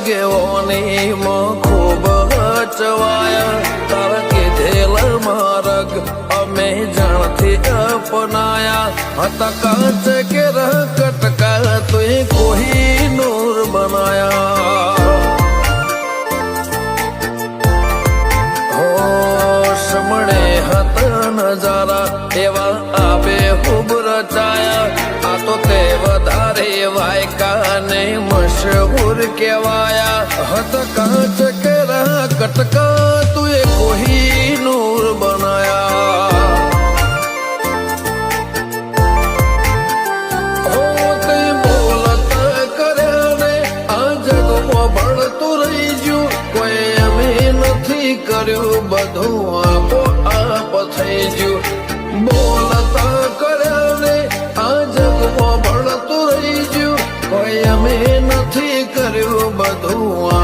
આગેવાની માં ખૂબ ચવાયા તારા કીધેલ માર્ગ અમે જાણથી અપનાયા હતા કાચ કે કટકા તુએ કોઈ નૂર બનાયા મળે હતા નજારા એવા આબે ખૂબ રચાયા આ તો તે વધારે વાયકા ને મશહૂર કહેવાયા હત કાચ કેરા કટકા તુએ કોઈ નૂર બનાયા હો તે બોલત કર્યા ને આ જગમાં ભળતું રહી ગયું કોઈ અમે નથી કર્યું બધું આપ થઈ ગયું બોલતા કર્યા ને આ જગમાં ભળતું રહી ગયું કોઈ અમે નથી કર્યું બધું